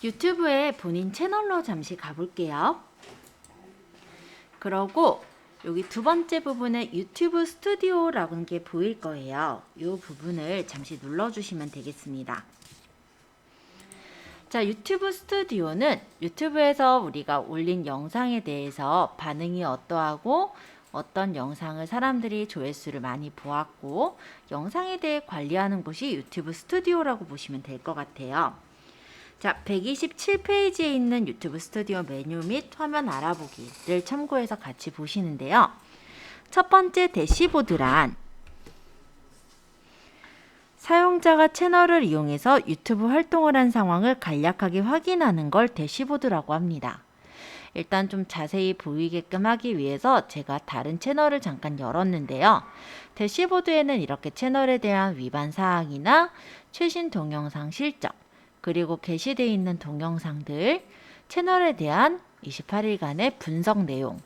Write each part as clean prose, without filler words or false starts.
유튜브에 본인 채널로 잠시 가볼게요. 그러고 여기 두 번째 부분에 유튜브 스튜디오라는 게 보일 거예요. 이 부분을 잠시 눌러주시면 되겠습니다. 자, 유튜브 스튜디오는 유튜브에서 우리가 올린 영상에 대해서 반응이 어떠하고 어떤 영상을 사람들이 조회수를 많이 보았고 영상에 대해 관리하는 곳이 유튜브 스튜디오라고 보시면 될 것 같아요. 자, 127페이지에 있는 유튜브 스튜디오 메뉴 및 화면 알아보기를 참고해서 같이 보시는데요. 첫 번째 대시보드란 사용자가 채널을 이용해서 유튜브 활동을 한 상황을 간략하게 확인하는 걸 대시보드라고 합니다. 일단 좀 자세히 보이게끔 하기 위해서 제가 다른 채널을 잠깐 열었는데요. 대시보드에는 이렇게 채널에 대한 위반 사항이나 최신 동영상 실적, 그리고 게시되어 있는 동영상들, 채널에 대한 28일간의 분석 내용,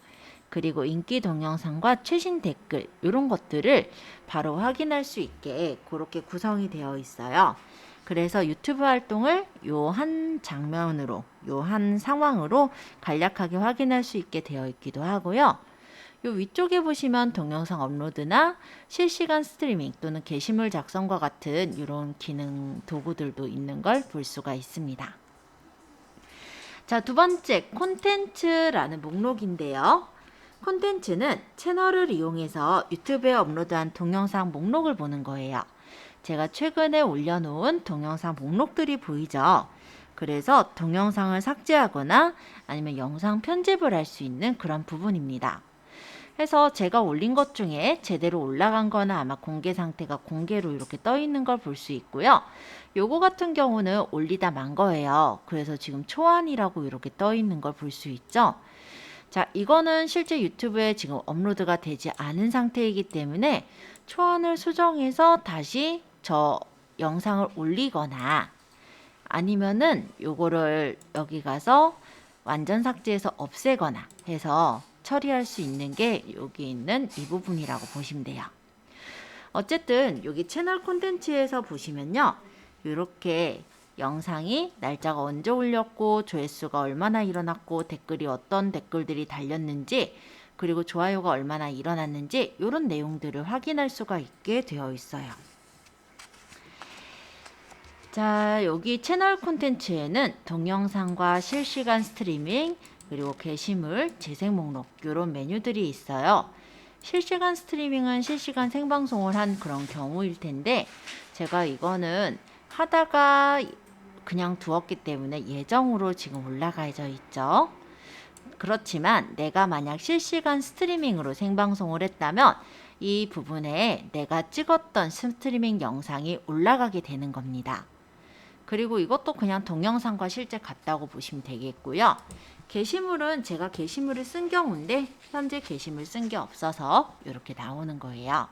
그리고 인기 동영상과 최신 댓글 이런 것들을 바로 확인할 수 있게 그렇게 구성이 되어 있어요. 그래서 유튜브 활동을 요 한 장면으로, 요 한 상황으로 간략하게 확인할 수 있게 되어 있기도 하고요. 요 위쪽에 보시면 동영상 업로드나 실시간 스트리밍 또는 게시물 작성과 같은 이런 기능 도구들도 있는 걸 볼 수가 있습니다. 자, 두 번째 콘텐츠라는 목록인데요. 콘텐츠는 채널을 이용해서 유튜브에 업로드한 동영상 목록을 보는 거예요. 제가 최근에 올려놓은 동영상 목록들이 보이죠? 그래서 동영상을 삭제하거나 아니면 영상 편집을 할 수 있는 그런 부분입니다. 해서 제가 올린 것 중에 제대로 올라간 거나 아마 공개 상태가 공개로 이렇게 떠 있는 걸 볼 수 있고요. 요거 같은 경우는 올리다 만 거예요. 그래서 지금 초안이라고 이렇게 떠 있는 걸 볼 수 있죠. 자, 이거는 실제 유튜브에 지금 업로드가 되지 않은 상태이기 때문에 초안을 수정해서 다시 저 영상을 올리거나 아니면은 요거를 여기 가서 완전 삭제해서 없애거나 해서 처리할 수 있는 게 여기 있는 이 부분이라고 보시면 돼요. 어쨌든 여기 채널 콘텐츠에서 보시면요. 이렇게 영상이 날짜가 언제 올렸고 조회수가 얼마나 일어났고 댓글이 어떤 댓글들이 달렸는지 그리고 좋아요가 얼마나 일어났는지 이런 내용들을 확인할 수가 있게 되어 있어요. 자, 여기 채널 콘텐츠에는 동영상과 실시간 스트리밍 그리고 게시물, 재생 목록 이런 메뉴들이 있어요. 실시간 스트리밍은 실시간 생방송을 한 그런 경우일 텐데 제가 이거는 하다가 그냥 두었기 때문에 예정으로 지금 올라가져 있죠. 그렇지만 내가 만약 실시간 스트리밍으로 생방송을 했다면 이 부분에 내가 찍었던 스트리밍 영상이 올라가게 되는 겁니다. 그리고 이것도 그냥 동영상과 실제 같다고 보시면 되겠고요. 게시물은 제가 게시물을 쓴 경우인데 현재 게시물 쓴 게 없어서 이렇게 나오는 거예요.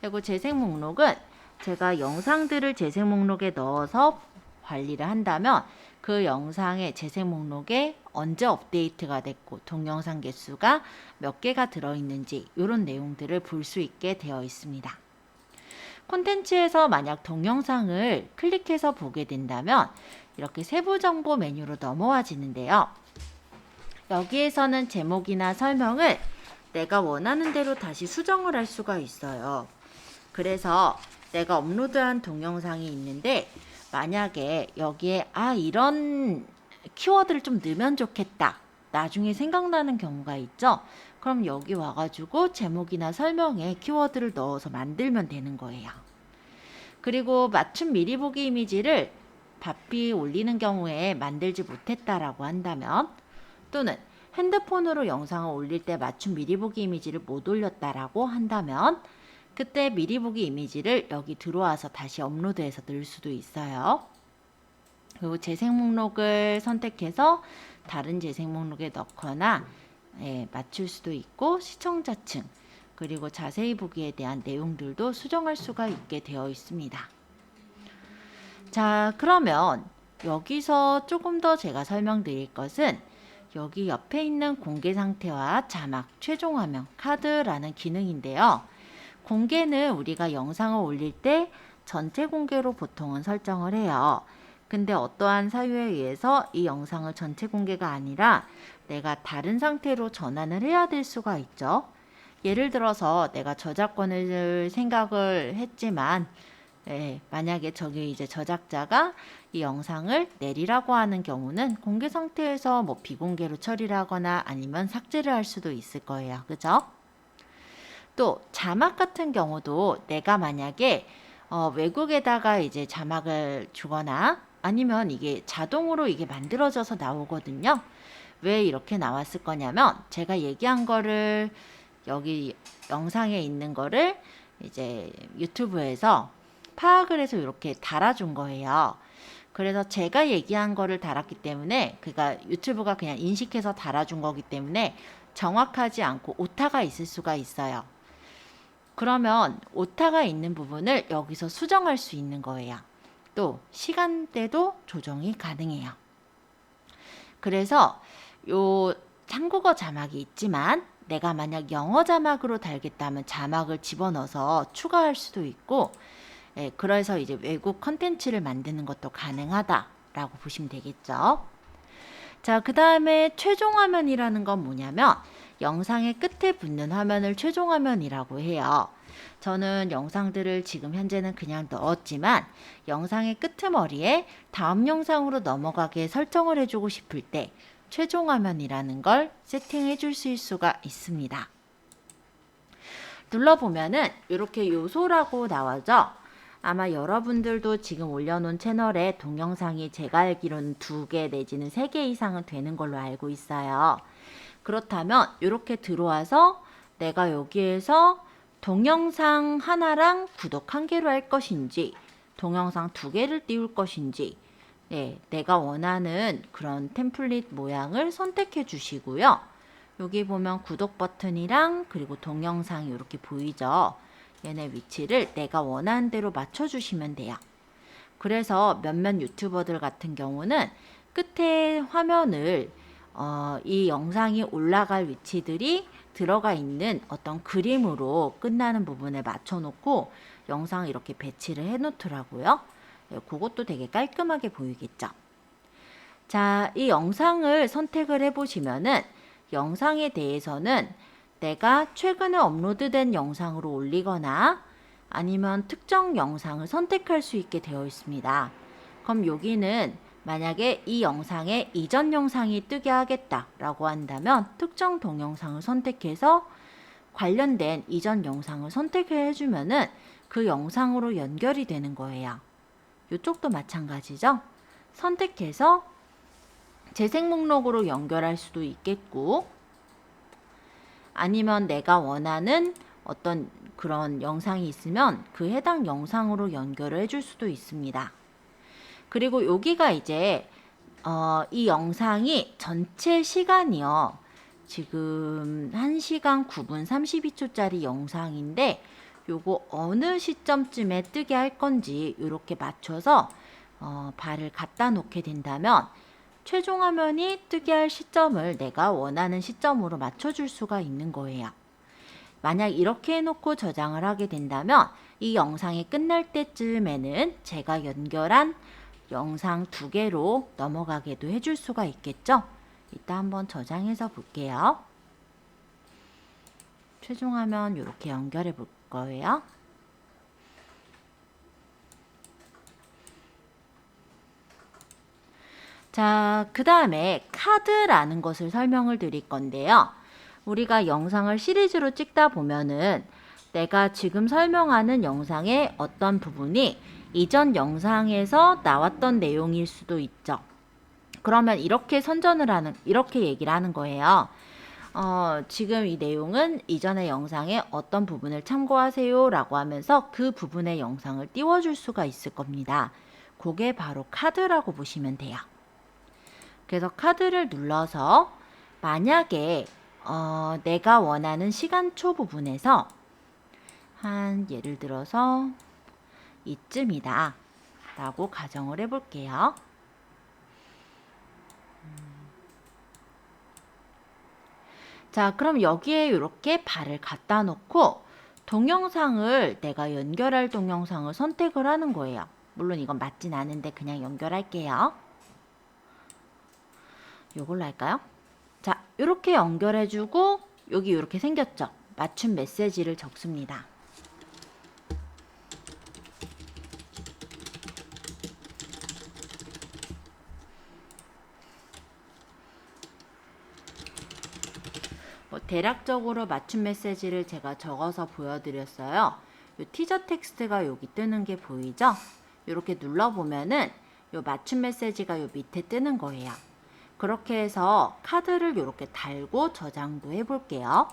그리고 재생 목록은 제가 영상들을 재생 목록에 넣어서 관리를 한다면 그 영상의 재생 목록에 언제 업데이트가 됐고 동영상 개수가 몇 개가 들어있는지 이런 내용들을 볼 수 있게 되어 있습니다. 콘텐츠에서 만약 동영상을 클릭해서 보게 된다면 이렇게 세부 정보 메뉴로 넘어와지는데요. 여기에서는 제목이나 설명을 내가 원하는 대로 다시 수정을 할 수가 있어요. 그래서 내가 업로드한 동영상이 있는데 만약에 여기에 이런 키워드를 좀 넣으면 좋겠다. 나중에 생각나는 경우가 있죠. 그럼 여기 와가지고 제목이나 설명에 키워드를 넣어서 만들면 되는 거예요. 그리고 맞춤 미리 보기 이미지를 바삐 올리는 경우에 만들지 못했다라고 한다면 또는 핸드폰으로 영상을 올릴 때 맞춤 미리 보기 이미지를 못 올렸다라고 한다면 그때 미리 보기 이미지를 여기 들어와서 다시 업로드해서 넣을 수도 있어요. 그리고 재생 목록을 선택해서 다른 재생 목록에 넣거나 맞출 수도 있고 시청자층 그리고 자세히 보기에 대한 내용들도 수정할 수가 있게 되어 있습니다. 자, 그러면 여기서 조금 더 제가 설명드릴 것은 여기 옆에 있는 공개 상태와 자막, 최종 화면, 카드라는 기능인데요. 공개는 우리가 영상을 올릴 때 전체 공개로 보통은 설정을 해요. 근데 어떠한 사유에 의해서 이 영상을 전체 공개가 아니라 내가 다른 상태로 전환을 해야 될 수가 있죠. 예를 들어서 내가 저작권을 생각을 했지만 만약에 저기 이제 저작자가 이 영상을 내리라고 하는 경우는 공개 상태에서 뭐 비공개로 처리를 하거나 아니면 삭제를 할 수도 있을 거예요. 그죠? 또 자막 같은 경우도 내가 만약에 외국에다가 이제 자막을 주거나 아니면 이게 자동으로 이게 만들어져서 나오거든요. 왜 이렇게 나왔을 거냐면 제가 얘기한 거를 여기 영상에 있는 거를 이제 유튜브에서 파악을 해서 이렇게 달아준 거예요. 그래서 제가 얘기한 거를 달았기 때문에 그러니까 유튜브가 그냥 인식해서 달아준 거기 때문에 정확하지 않고 오타가 있을 수가 있어요. 그러면 오타가 있는 부분을 여기서 수정할 수 있는 거예요. 또 시간대도 조정이 가능해요. 그래서 요 한국어 자막이 있지만 내가 만약 영어 자막으로 달겠다면 자막을 집어넣어서 추가할 수도 있고 그래서 이제 외국 컨텐츠를 만드는 것도 가능하다라고 보시면 되겠죠. 자, 그 다음에 최종 화면이라는 건 뭐냐면 영상의 끝에 붙는 화면을 최종 화면이라고 해요. 저는 영상들을 지금 현재는 그냥 넣었지만 영상의 끄트머리에 다음 영상으로 넘어가게 설정을 해주고 싶을 때 최종 화면이라는 걸 세팅해 줄 수가 있습니다. 눌러보면은 이렇게 요소라고 나와죠. 아마 여러분들도 지금 올려놓은 채널에 동영상이 제가 알기로는 2개 내지는 3개 이상은 되는 걸로 알고 있어요. 그렇다면 이렇게 들어와서 내가 여기에서 동영상 하나랑 구독 1개로 할 것인지 동영상 2개를 띄울 것인지 내가 원하는 그런 템플릿 모양을 선택해 주시고요. 여기 보면 구독 버튼이랑 그리고 동영상이 이렇게 보이죠. 얘네 위치를 내가 원하는 대로 맞춰주시면 돼요. 그래서 몇몇 유튜버들 같은 경우는 끝에 화면을 이 영상이 올라갈 위치들이 들어가 있는 어떤 그림으로 끝나는 부분에 맞춰놓고 영상을 이렇게 배치를 해놓더라고요. 그것도 되게 깔끔하게 보이겠죠. 자, 이 영상을 선택을 해보시면은 영상에 대해서는 내가 최근에 업로드된 영상으로 올리거나 아니면 특정 영상을 선택할 수 있게 되어 있습니다. 그럼 여기는 만약에 이 영상에 이전 영상이 뜨게 하겠다라고 한다면 특정 동영상을 선택해서 관련된 이전 영상을 선택해 주면은 그 영상으로 연결이 되는 거예요. 이쪽도 마찬가지죠. 선택해서 재생 목록으로 연결할 수도 있겠고 아니면 내가 원하는 어떤 그런 영상이 있으면 그 해당 영상으로 연결을 해줄 수도 있습니다. 그리고 여기가 이제 이 영상이 전체 시간이요. 지금 1시간 9분 32초짜리 영상인데 요거 어느 시점쯤에 뜨게 할 건지 이렇게 맞춰서 발을 갖다 놓게 된다면 최종 화면이 뜨게 할 시점을 내가 원하는 시점으로 맞춰줄 수가 있는 거예요. 만약 이렇게 해놓고 저장을 하게 된다면 이 영상이 끝날 때쯤에는 제가 연결한 영상 2개로 넘어가게도 해줄 수가 있겠죠. 이따 한번 저장해서 볼게요. 최종 화면 이렇게 연결해 볼 거예요. 자, 그 다음에 카드라는 것을 설명을 드릴 건데요. 우리가 영상을 시리즈로 찍다 보면은 내가 지금 설명하는 영상의 어떤 부분이 이전 영상에서 나왔던 내용일 수도 있죠. 그러면 이렇게 이렇게 얘기를 하는 거예요. 지금 이 내용은 이전의 영상의 어떤 부분을 참고하세요 라고 하면서 그 부분의 영상을 띄워줄 수가 있을 겁니다. 그게 바로 카드라고 보시면 돼요. 그래서 카드를 눌러서 만약에 내가 원하는 시간초 부분에서 한 예를 들어서 이쯤이다 라고 가정을 해 볼게요. 자, 그럼 여기에 이렇게 발을 갖다 놓고 동영상을 내가 연결할 동영상을 선택을 하는 거예요. 물론 이건 맞진 않은데 그냥 연결할게요. 요걸로 할까요? 자, 이렇게 연결해주고 여기 이렇게 생겼죠? 맞춤 메시지를 적습니다. 대략적으로 맞춤 메시지를 제가 적어서 보여드렸어요. 요 티저 텍스트가 여기 뜨는 게 보이죠? 이렇게 눌러보면은 요 맞춤 메시지가 요 밑에 뜨는 거예요. 그렇게 해서 카드를 이렇게 달고 저장도 해볼게요.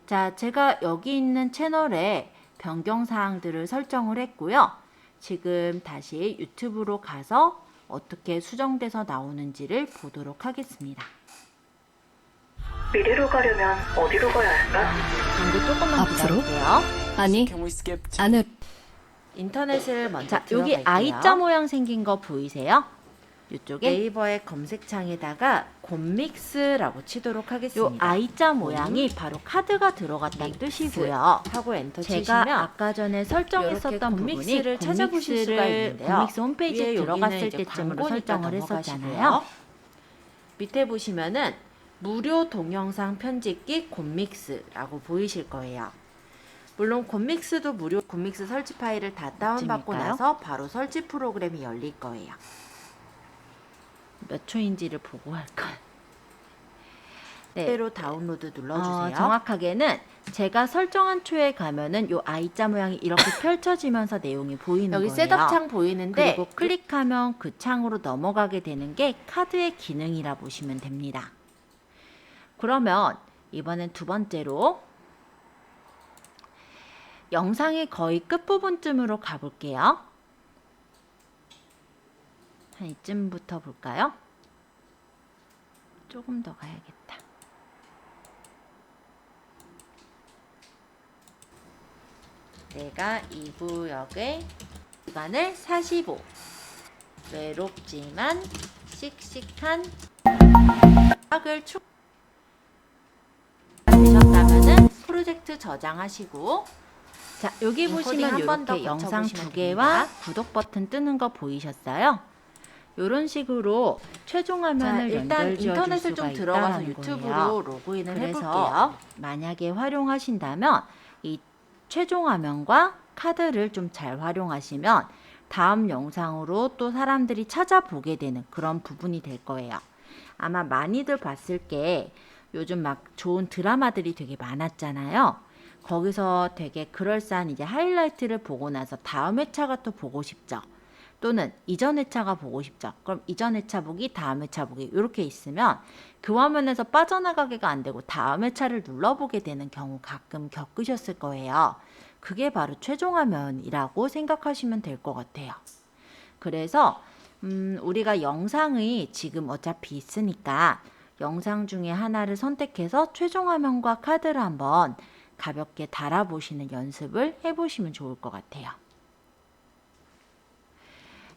자, 제가 여기 있는 채널에 변경사항들을 설정을 했고요. 지금 다시 유튜브로 가서 어떻게 수정돼서 나오는지를 보도록 하겠습니다. 미래로 가려면 어디로 가야 할까? 광고 조금만 앞으로? 기다릴게요. 아니, 안으로. 인터넷을 먼저 여기 I자 모양 생긴 거 보이세요? 이쪽에 네이버의 검색창에다가 곰믹스라고 치도록 하겠습니다. 요 I자 모양이 바로 카드가 들어갔다는 뜻이고요. 하고 엔터 치시면 제가 아까 전에 설정했었던 곰믹스를 찾아보실 수가 있는데요. 곰믹스 홈페이지에 들어갔을 때쯤으로 설정을 했었잖아요. 밑에 보시면은 무료 동영상 편집기 곰믹스라고 보이실 거예요. 물론 곰믹스도 무료 곰믹스 설치 파일을 다 다운받고 나서 바로 설치 프로그램이 열릴 거예요. 몇 초인지를 보고 할까요? 네. 그대로 다운로드 눌러주세요. 정확하게는 제가 설정한 초에 가면은 요 I자 모양이 이렇게 펼쳐지면서 내용이 보이는 여기 거예요. 셋업 창 보이는데 그리고 클릭하면 그 창으로 넘어가게 되는 게 카드의 기능이라 보시면 됩니다. 그러면 이번엔 두 번째로 영상의 거의 끝부분쯤으로 가볼게요. 한 이쯤부터 볼까요? 조금 더 가야겠다. 내가 이 구역의 시간을 45 외롭지만 씩씩한 음악을 되셨다면은 프로젝트 저장하시고 자 여기 보시면 이렇게 영상 두 개와 구독 버튼 뜨는 거 보이셨어요? 이런 식으로 최종 화면을 일단 인터넷을 좀 들어가서 유튜브로 로그인을 해볼게요. 만약에 활용하신다면 이 최종 화면과 카드를 좀 잘 활용하시면 다음 영상으로 또 사람들이 찾아보게 되는 그런 부분이 될 거예요. 아마 많이들 봤을 게 요즘 막 좋은 드라마들이 되게 많았잖아요. 거기서 되게 그럴싸한 이제 하이라이트를 보고 나서 다음 회차가 또 보고 싶죠. 또는 이전 회차가 보고 싶죠. 그럼 이전 회차 보기, 다음 회차 보기 이렇게 있으면 그 화면에서 빠져나가기가 안 되고 다음 회차를 눌러보게 되는 경우 가끔 겪으셨을 거예요. 그게 바로 최종 화면이라고 생각하시면 될 것 같아요. 그래서 우리가 영상이 지금 어차피 있으니까 영상 중에 하나를 선택해서 최종 화면과 카드를 한번 가볍게 달아보시는 연습을 해보시면 좋을 것 같아요.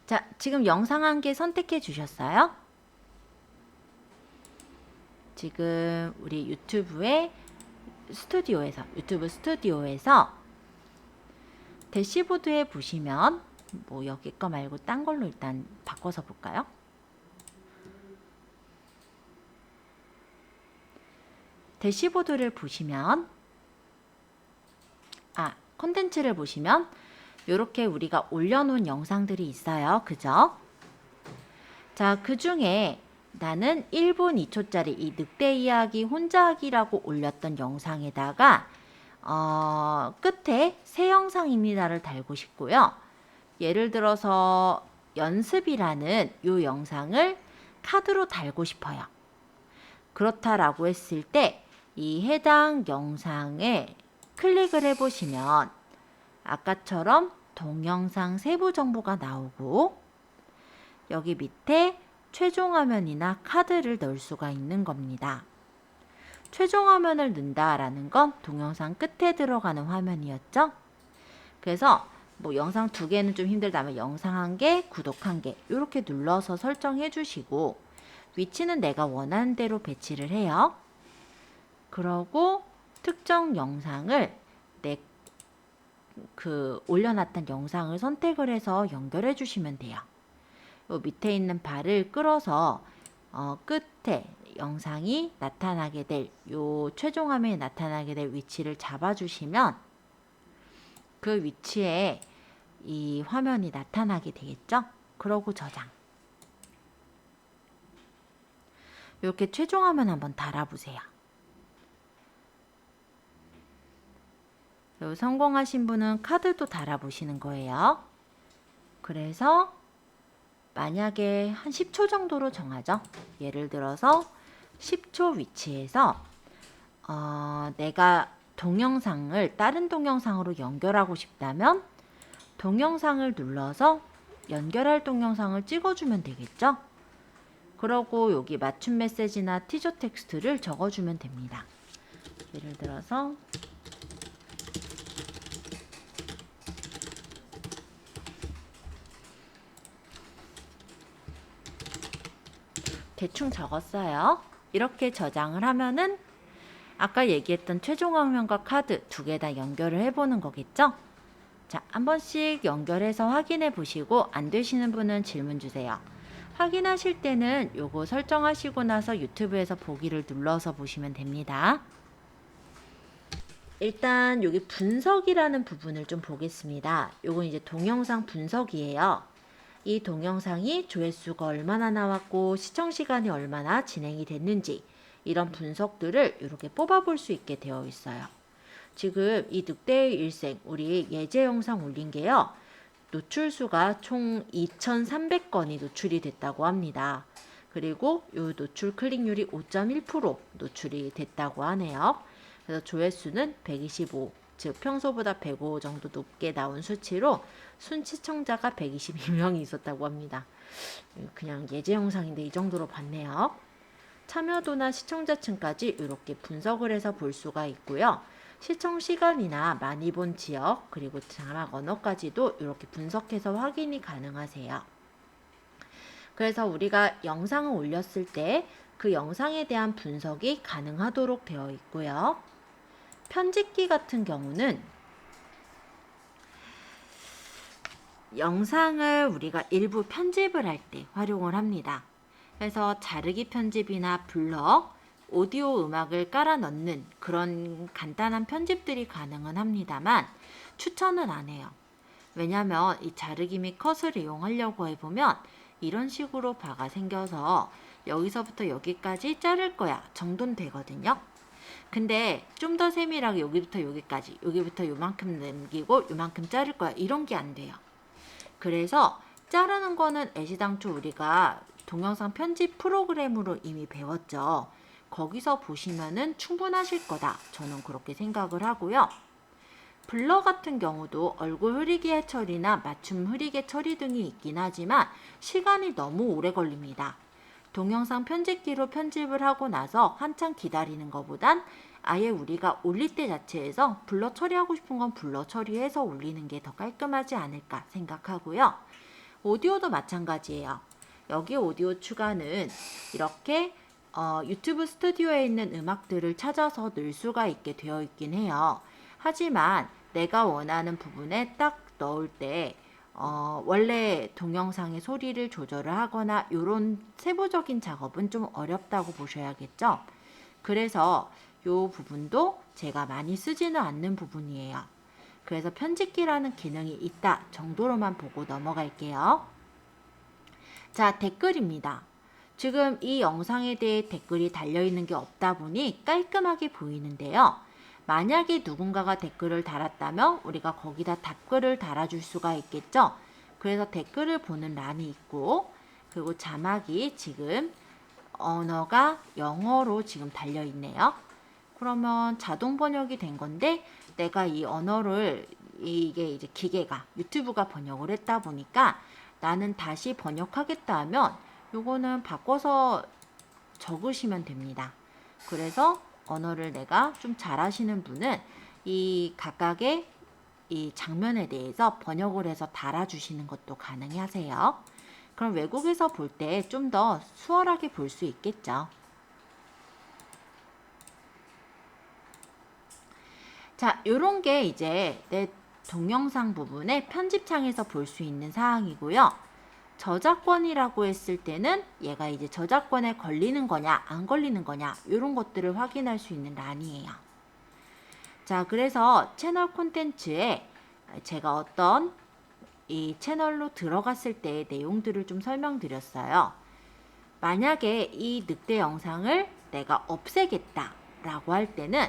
자, 지금 영상 한 개 선택해 주셨어요? 지금 우리 유튜브 스튜디오에서 대시보드에 보시면 뭐 여기 거 말고 딴 걸로 일단 바꿔서 볼까요? 대시보드를 보시면 콘텐츠를 보시면 이렇게 우리가 올려놓은 영상들이 있어요. 그죠? 자, 그 중에 나는 1분 2초짜리 이 늑대 이야기 혼자 하기라고 올렸던 영상에다가 끝에 새 영상입니다를 달고 싶고요. 예를 들어서 연습이라는 이 영상을 카드로 달고 싶어요. 그렇다라고 했을 때 이 해당 영상에 클릭을 해보시면 아까처럼 동영상 세부 정보가 나오고 여기 밑에 최종 화면이나 카드를 넣을 수가 있는 겁니다. 최종 화면을 넣는다라는 건 동영상 끝에 들어가는 화면이었죠. 그래서 뭐 영상 두 개는 좀 힘들다면 영상 한 개, 구독 한 개 이렇게 눌러서 설정해 주시고 위치는 내가 원하는 대로 배치를 해요. 그러고 특정 영상을 그 올려놨던 영상을 선택을 해서 연결해 주시면 돼요. 요 밑에 있는 발을 끌어서 끝에 영상이 나타나게 될 요 최종 화면에 나타나게 될 위치를 잡아주시면 그 위치에 이 화면이 나타나게 되겠죠? 그러고 저장. 이렇게 최종 화면 한번 달아보세요. 성공하신 분은 카드도 달아보시는 거예요. 그래서 만약에 한 10초 정도로 정하죠. 예를 들어서 10초 위치에서 내가 동영상을 다른 동영상으로 연결하고 싶다면 동영상을 눌러서 연결할 동영상을 찍어주면 되겠죠. 그러고 여기 맞춤 메시지나 티저 텍스트를 적어주면 됩니다. 예를 들어서 대충 적었어요. 이렇게 저장을 하면은 아까 얘기했던 최종 화면과 카드 두 개 다 연결을 해보는 거겠죠? 자, 한 번씩 연결해서 확인해 보시고 안 되시는 분은 질문 주세요. 확인하실 때는 요거 설정하시고 나서 유튜브에서 보기를 눌러서 보시면 됩니다. 일단 여기 분석이라는 부분을 좀 보겠습니다. 요건 이제 동영상 분석이에요. 이 동영상이 조회수가 얼마나 나왔고 시청시간이 얼마나 진행이 됐는지 이런 분석들을 이렇게 뽑아볼 수 있게 되어 있어요. 지금 이 늑대의 일생 우리 예제 영상 올린 게요. 노출수가 총 2,300건이 노출이 됐다고 합니다. 그리고 이 노출 클릭률이 5.1% 노출이 됐다고 하네요. 그래서 조회수는 125, 즉 평소보다 105 정도 높게 나온 수치로 순시청자가 122명이 있었다고 합니다. 그냥 예제 영상인데 이 정도로 봤네요. 참여도나 시청자층까지 이렇게 분석을 해서 볼 수가 있고요. 시청 시간이나 많이 본 지역 그리고 자막 언어까지도 이렇게 분석해서 확인이 가능하세요. 그래서 우리가 영상을 올렸을 때 그 영상에 대한 분석이 가능하도록 되어 있고요. 편집기 같은 경우는 영상을 우리가 일부 편집을 할 때 활용을 합니다. 그래서 자르기 편집이나 블럭, 오디오 음악을 깔아 넣는 그런 간단한 편집들이 가능은 합니다만 추천은 안 해요. 왜냐하면 이 자르기 및 컷을 이용하려고 해보면 이런 식으로 바가 생겨서 여기서부터 여기까지 자를 거야 정도는 되거든요. 근데 좀 더 세밀하게 여기부터 여기까지, 여기부터 요만큼 남기고 요만큼 자를 거야 이런 게 안 돼요. 그래서 자르는 거는 애시당초 우리가 동영상 편집 프로그램으로 이미 배웠죠. 거기서 보시면은 충분하실 거다. 저는 그렇게 생각을 하고요. 블러 같은 경우도 얼굴 흐리게 처리나 맞춤 흐리게 처리 등이 있긴 하지만 시간이 너무 오래 걸립니다. 동영상 편집기로 편집을 하고 나서 한참 기다리는 것보단 아예 우리가 올릴 때 자체에서 블러 처리하고 싶은 건 블러 처리해서 올리는 게 더 깔끔하지 않을까 생각하고요. 오디오도 마찬가지예요. 여기 오디오 추가는 이렇게 유튜브 스튜디오에 있는 음악들을 찾아서 넣을 수가 있게 되어 있긴 해요. 하지만 내가 원하는 부분에 딱 넣을 때 원래 동영상의 소리를 조절을 하거나 이런 세부적인 작업은 좀 어렵다고 보셔야겠죠. 그래서 이 부분도 제가 많이 쓰지는 않는 부분이에요. 그래서 편집기라는 기능이 있다 정도로만 보고 넘어갈게요. 자, 댓글입니다. 지금 이 영상에 대해 댓글이 달려있는 게 없다 보니 깔끔하게 보이는데요. 만약에 누군가가 댓글을 달았다면 우리가 거기다 답글을 달아줄 수가 있겠죠. 그래서 댓글을 보는 란이 있고 그리고 자막이 지금 언어가 영어로 지금 달려있네요. 그러면 자동 번역이 된 건데 내가 이 언어를 이게 이제 기계가 유튜브가 번역을 했다 보니까 나는 다시 번역하겠다 하면 요거는 바꿔서 적으시면 됩니다. 그래서 언어를 내가 좀 잘하시는 분은 이 각각의 이 장면에 대해서 번역을 해서 달아주시는 것도 가능하세요. 그럼 외국에서 볼 때 좀 더 수월하게 볼 수 있겠죠. 자, 요런 게 이제 내 동영상 부분의 편집창에서 볼 수 있는 사항이고요. 저작권이라고 했을 때는 얘가 이제 저작권에 걸리는 거냐 안 걸리는 거냐 이런 것들을 확인할 수 있는 란이에요. 자, 그래서 채널 콘텐츠에 제가 어떤 이 채널로 들어갔을 때의 내용들을 좀 설명드렸어요. 만약에 이 늑대 영상을 내가 없애겠다 라고 할 때는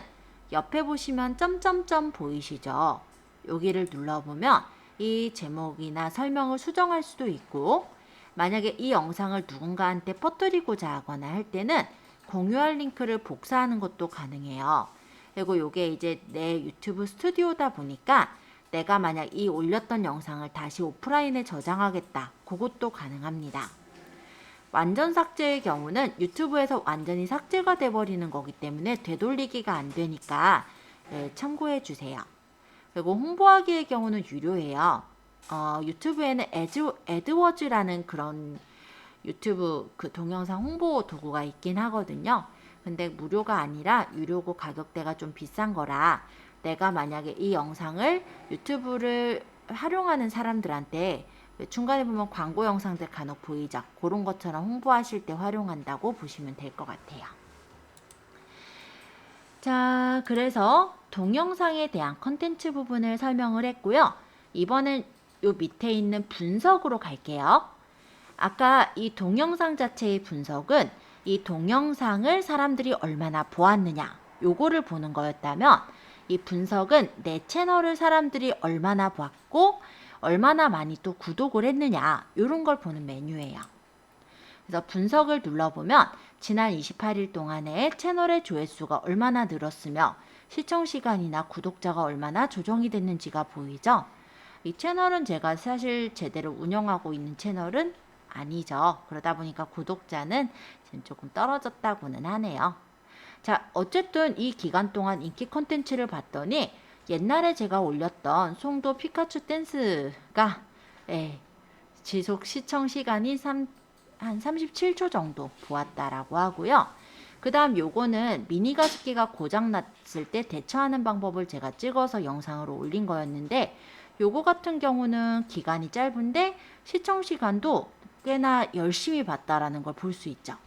옆에 보시면 점점점 보이시죠? 여기를 눌러보면 이 제목이나 설명을 수정할 수도 있고, 만약에 이 영상을 누군가한테 퍼뜨리고자 하거나 할 때는 공유할 링크를 복사하는 것도 가능해요. 그리고 이게 이제 내 유튜브 스튜디오다 보니까 내가 만약 이 올렸던 영상을 다시 오프라인에 저장하겠다, 그것도 가능합니다. 완전 삭제의 경우는 유튜브에서 완전히 삭제가 돼버리는 거기 때문에 되돌리기가 안 되니까 참고해 주세요. 그리고 홍보하기의 경우는 유료예요. 유튜브에는 애드워즈라는 그런 유튜브 그 동영상 홍보 도구가 있긴 하거든요. 근데 무료가 아니라 유료고 가격대가 좀 비싼 거라, 내가 만약에 이 영상을 유튜브를 활용하는 사람들한테 중간에 보면 광고 영상들 간혹 보이죠? 그런 것처럼 홍보하실 때 활용한다고 보시면 될 것 같아요. 자, 그래서 동영상에 대한 컨텐츠 부분을 설명을 했고요. 이번엔 요 밑에 있는 분석으로 갈게요. 아까 이 동영상 자체의 분석은 이 동영상을 사람들이 얼마나 보았느냐, 요거를 보는 거였다면, 이 분석은 내 채널을 사람들이 얼마나 보았고 얼마나 많이 또 구독을 했느냐, 이런 걸 보는 메뉴예요. 그래서 분석을 눌러보면 지난 28일 동안에 채널의 조회수가 얼마나 늘었으며 시청시간이나 구독자가 얼마나 조정이 됐는지가 보이죠. 이 채널은 제가 사실 제대로 운영하고 있는 채널은 아니죠. 그러다 보니까 구독자는 지금 조금 떨어졌다고는 하네요. 자, 어쨌든 이 기간 동안 인기 콘텐츠를 봤더니 옛날에 제가 올렸던 송도 피카츄 댄스가 지속 시청 시간이 한 37초 정도 보았다라고 하고요. 그 다음 요거는 미니 가습기가 고장났을 때 대처하는 방법을 제가 찍어서 영상으로 올린 거였는데, 요거 같은 경우는 기간이 짧은데 시청 시간도 꽤나 열심히 봤다라는 걸 볼 수 있죠.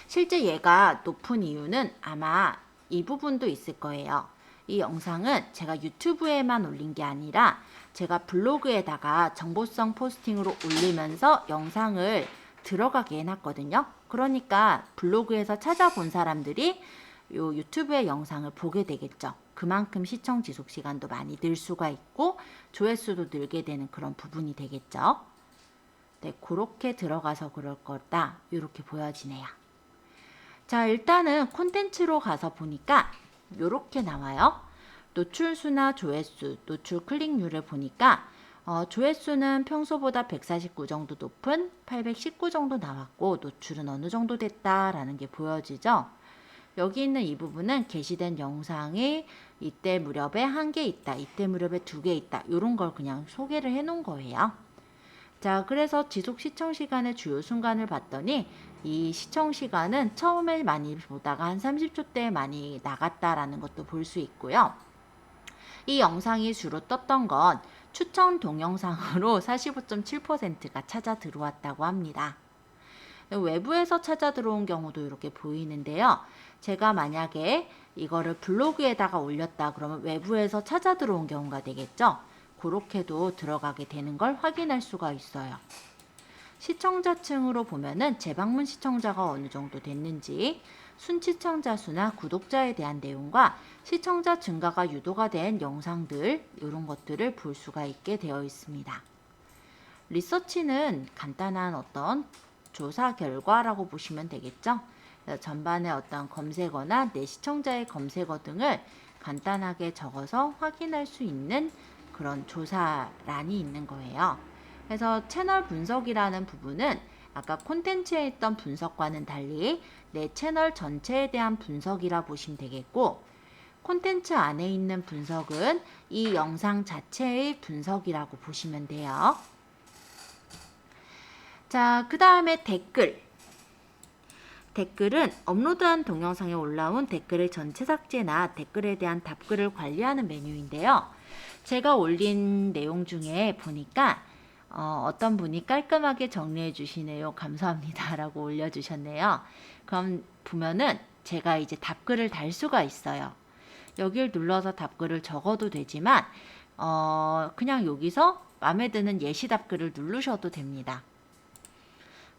실제 얘가 높은 이유는 아마 이 부분도 있을 거예요. 이 영상은 제가 유튜브에만 올린 게 아니라 제가 블로그에다가 정보성 포스팅으로 올리면서 영상을 들어가게 해놨거든요. 그러니까 블로그에서 찾아본 사람들이 요 유튜브의 영상을 보게 되겠죠. 그만큼 시청 지속 시간도 많이 늘 수가 있고 조회수도 늘게 되는 그런 부분이 되겠죠. 네, 그렇게 들어가서 그럴 거다, 이렇게 보여지네요. 자, 일단은 콘텐츠로 가서 보니까 이렇게 나와요. 노출수나 조회수, 노출 클릭률을 보니까 조회수는 평소보다 149 정도 높은 819 정도 나왔고, 노출은 어느 정도 됐다라는 게 보여지죠. 여기 있는 이 부분은 게시된 영상이 이때 무렵에 1개 있다, 이때 무렵에 2개 있다, 이런 걸 그냥 소개를 해 놓은 거예요. 자, 그래서 지속 시청 시간의 주요 순간을 봤더니 이 시청 시간은 처음에 많이 보다가 한 30초대에 많이 나갔다라는 것도 볼 수 있고요. 이 영상이 주로 떴던 건 추천 동영상으로 45.7%가 찾아 들어왔다고 합니다. 외부에서 찾아 들어온 경우도 이렇게 보이는데요. 제가 만약에 이거를 블로그에다가 올렸다 그러면 외부에서 찾아 들어온 경우가 되겠죠. 그렇게도 들어가게 되는 걸 확인할 수가 있어요. 시청자층으로 보면은 재방문 시청자가 어느 정도 됐는지, 순시청자 수나 구독자에 대한 내용과 시청자 증가가 유도가 된 영상들, 이런 것들을 볼 수가 있게 되어 있습니다. 리서치는 간단한 어떤 조사 결과라고 보시면 되겠죠. 전반의 어떤 검색어나 내 시청자의 검색어 등을 간단하게 적어서 확인할 수 있는 그런 조사란이 있는 거예요. 그래서 채널 분석이라는 부분은 아까 콘텐츠에 있던 분석과는 달리 내 채널 전체에 대한 분석이라 보시면 되겠고, 콘텐츠 안에 있는 분석은 이 영상 자체의 분석이라고 보시면 돼요. 자, 그 다음에 댓글은 업로드한 동영상에 올라온 댓글의 전체 삭제나 댓글에 대한 답글을 관리하는 메뉴인데요. 제가 올린 내용 중에 보니까 어떤 분이 깔끔하게 정리해 주시네요. 감사합니다. 라고 올려주셨네요. 그럼 보면은 제가 이제 답글을 달 수가 있어요. 여기를 눌러서 답글을 적어도 되지만 그냥 여기서 마음에 드는 예시 답글을 누르셔도 됩니다.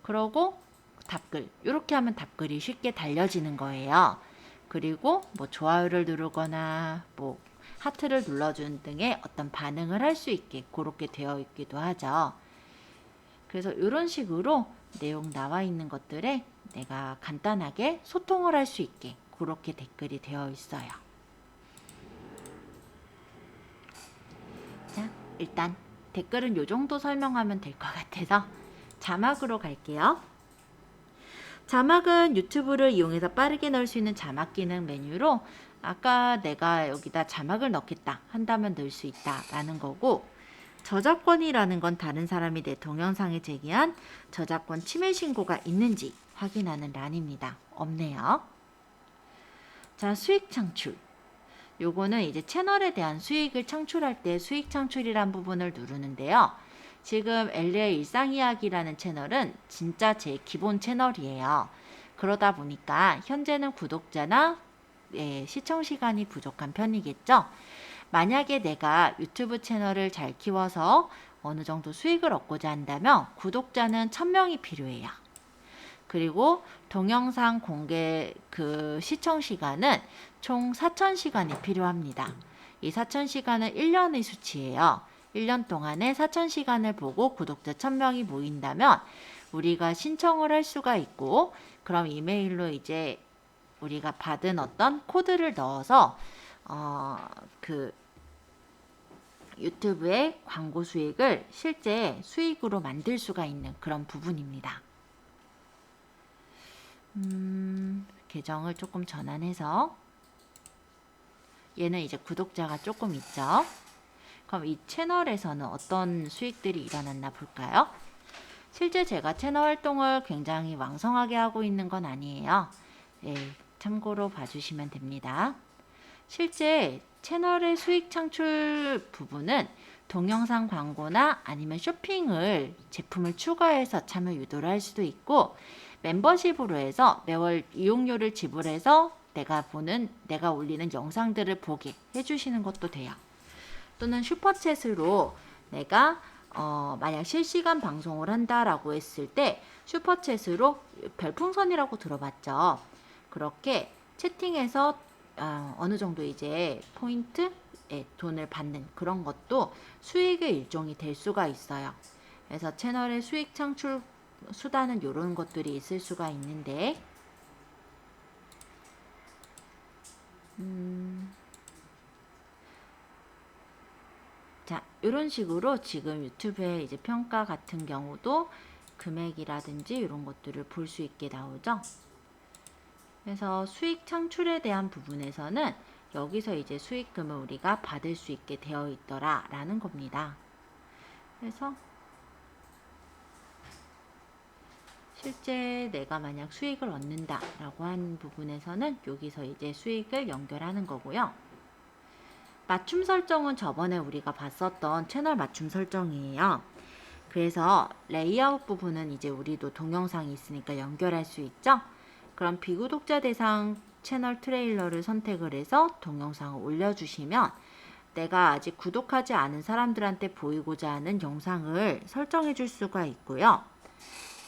그러고 답글 이렇게 하면 답글이 쉽게 달려지는 거예요. 그리고 뭐 좋아요를 누르거나 뭐 하트를 눌러준 등의 어떤 반응을 할 수 있게 그렇게 되어 있기도 하죠. 그래서 이런 식으로 내용 나와 있는 것들에 내가 간단하게 소통을 할 수 있게 그렇게 댓글이 되어 있어요. 자, 일단 댓글은 이 정도 설명하면 될 것 같아서 자막으로 갈게요. 자막은 유튜브를 이용해서 빠르게 넣을 수 있는 자막 기능 메뉴로 아까 내가 여기다 자막을 넣겠다 한다면 넣을 수 있다 라는 거고, 저작권이라는 건 다른 사람이 내 동영상에 제기한 저작권 침해 신고가 있는지 확인하는 란입니다. 없네요. 자, 수익 창출. 요거는 이제 채널에 대한 수익을 창출할 때 수익 창출이란 부분을 누르는데요. 지금 엘리의 일상이야기라는 채널은 진짜 제 기본 채널이에요. 그러다 보니까 현재는 구독자나 시청 시간이 부족한 편이겠죠. 만약에 내가 유튜브 채널을 잘 키워서 어느 정도 수익을 얻고자 한다면 구독자는 1000명이 필요해요. 그리고 동영상 공개 시청 시간은 총 4000시간이 필요합니다. 이 4000시간은 1년의 수치예요. 1년 동안에 4000시간을 보고 구독자 1000명이 모인다면 우리가 신청을 할 수가 있고, 그럼 이메일로 이제 우리가 받은 어떤 코드를 넣어서 유튜브의 광고 수익을 실제 수익으로 만들 수가 있는 그런 부분입니다. 계정을 조금 전환해서 얘는 이제 구독자가 조금 있죠. 그럼 이 채널에서는 어떤 수익들이 일어났나 볼까요? 실제 제가 채널 활동을 굉장히 왕성하게 하고 있는 건 아니에요. 참고로 봐주시면 됩니다. 실제 채널의 수익 창출 부분은 동영상 광고나 아니면 쇼핑을 제품을 추가해서 참여 유도를 할 수도 있고, 멤버십으로 해서 매월 이용료를 지불해서 내가 올리는 영상들을 보게 해주시는 것도 돼요. 또는 슈퍼챗으로 내가 만약 실시간 방송을 한다라고 했을 때 슈퍼챗으로 별풍선이라고 들어봤죠. 그렇게 채팅해서 어느 정도 이제 포인트 돈을 받는 그런 것도 수익의 일종이 될 수가 있어요. 그래서 채널의 수익 창출 수단은 이런 것들이 있을 수가 있는데, 자, 이런 식으로 지금 유튜브의 이제 평가 같은 경우도 금액이라든지 이런 것들을 볼 수 있게 나오죠. 그래서 수익 창출에 대한 부분에서는 여기서 이제 수익금을 우리가 받을 수 있게 되어 있더라 라는 겁니다. 그래서 실제 내가 만약 수익을 얻는다 라고 한 부분에서는 여기서 이제 수익을 연결하는 거고요. 맞춤 설정은 저번에 우리가 봤었던 채널 맞춤 설정이에요. 그래서 레이아웃 부분은 이제 우리도 동영상이 있으니까 연결할 수 있죠. 그럼 비구독자 대상 채널 트레일러를 선택을 해서 동영상을 올려주시면 내가 아직 구독하지 않은 사람들한테 보이고자 하는 영상을 설정해 줄 수가 있고요.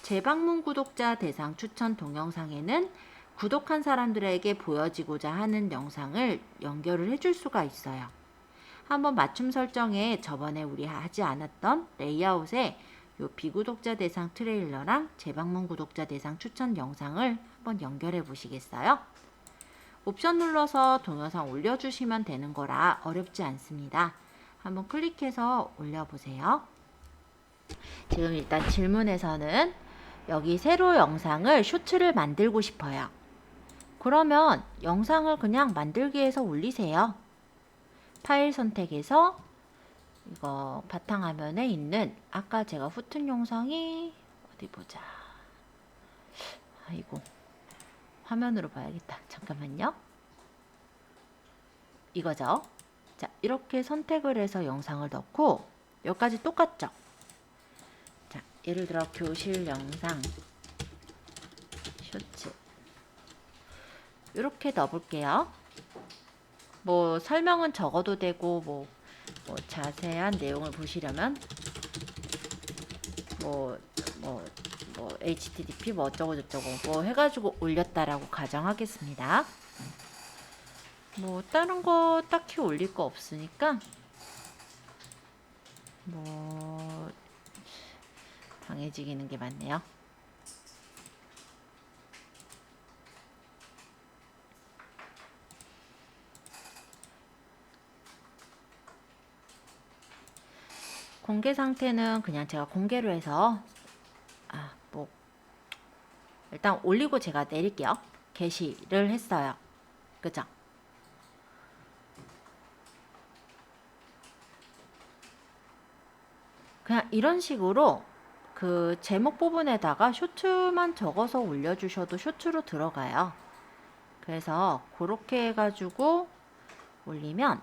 재방문 구독자 대상 추천 동영상에는 구독한 사람들에게 보여지고자 하는 영상을 연결을 해줄 수가 있어요. 한번 맞춤 설정에 저번에 우리 하지 않았던 레이아웃에 요 비구독자 대상 트레일러랑 재방문 구독자 대상 추천 영상을 한번 연결해 보시겠어요? 옵션 눌러서 동영상 올려주시면 되는 거라 어렵지 않습니다. 한번 클릭해서 올려보세요. 지금 일단 질문에서는 여기 새로 영상을 쇼츠를 만들고 싶어요. 그러면 영상을 그냥 만들기에서 올리세요. 파일 선택해서 이거 바탕화면에 있는 아까 제가 훑은 영상이 어디 보자. 아이고, 화면으로 봐야겠다. 잠깐만요. 이거죠. 자, 이렇게 선택을 해서 영상을 넣고 여기까지 똑같죠? 자, 예를 들어 교실 영상 쇼츠 이렇게 넣어볼게요. 뭐 설명은 적어도 되고 뭐 자세한 내용을 보시려면 뭐 HTTP 뭐 어쩌고 저쩌고 뭐 해가지고 올렸다라고 가정하겠습니다. 뭐 다른 거 딱히 올릴 거 없으니까 뭐 방해지기는 게 맞네요. 공개 상태는 그냥 제가 공개로 해서 뭐 일단 올리고 제가 내릴게요. 게시를 했어요. 그죠? 그냥 이런 식으로 그 제목 부분에다가 쇼츠만 적어서 올려주셔도 쇼츠로 들어가요. 그래서 그렇게 해가지고 올리면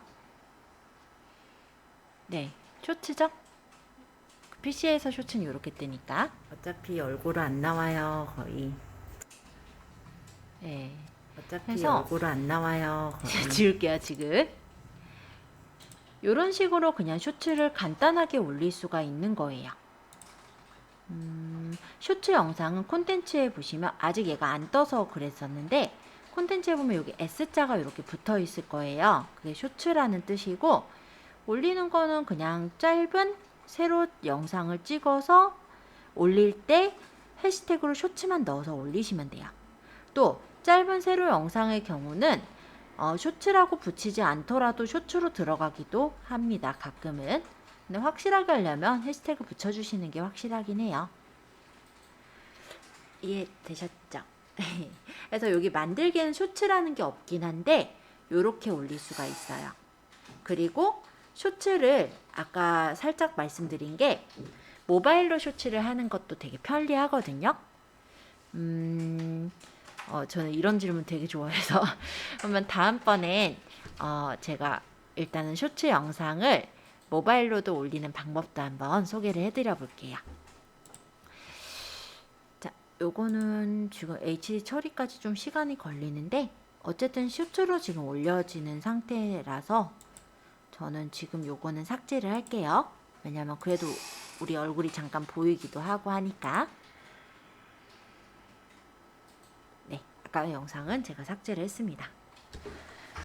네, 쇼츠죠? PC에서 쇼츠는 이렇게 뜨니까 어차피 얼굴 안 나와요 거의. 네, 어차피 얼굴 안 나와요 거의. 지울게요 지금. 이런 식으로 그냥 쇼츠를 간단하게 올릴 수가 있는 거예요. 쇼츠 영상은 콘텐츠에 보시면 아직 얘가 안 떠서 그랬었는데 콘텐츠에 보면 여기 S자가 이렇게 붙어 있을 거예요. 그게 쇼츠라는 뜻이고 올리는 거는 그냥 짧은 새로 영상을 찍어서 올릴 때 해시태그로 쇼츠만 넣어서 올리시면 돼요. 또 짧은 세로 영상의 경우는 쇼츠라고 붙이지 않더라도 쇼츠로 들어가기도 합니다. 가끔은. 근데 확실하게 하려면 해시태그 붙여주시는 게 확실하긴 해요. 이해되셨죠? 그래서 여기 만들기에는 쇼츠라는 게 없긴 한데 이렇게 올릴 수가 있어요. 그리고 쇼츠를 아까 살짝 말씀드린 게 모바일로 쇼츠를 하는 것도 되게 편리하거든요. 저는 이런 질문 되게 좋아해서 그러면 다음번엔 제가 일단은 쇼츠 영상을 모바일로도 올리는 방법도 한번 소개를 해드려 볼게요. 자, 요거는 지금 HD 처리까지 좀 시간이 걸리는데 어쨌든 쇼츠로 지금 올려지는 상태라서 저는 지금 요거는 삭제를 할게요. 왜냐면 그래도 우리 얼굴이 잠깐 보이기도 하고 하니까. 네, 아까 영상은 제가 삭제를 했습니다.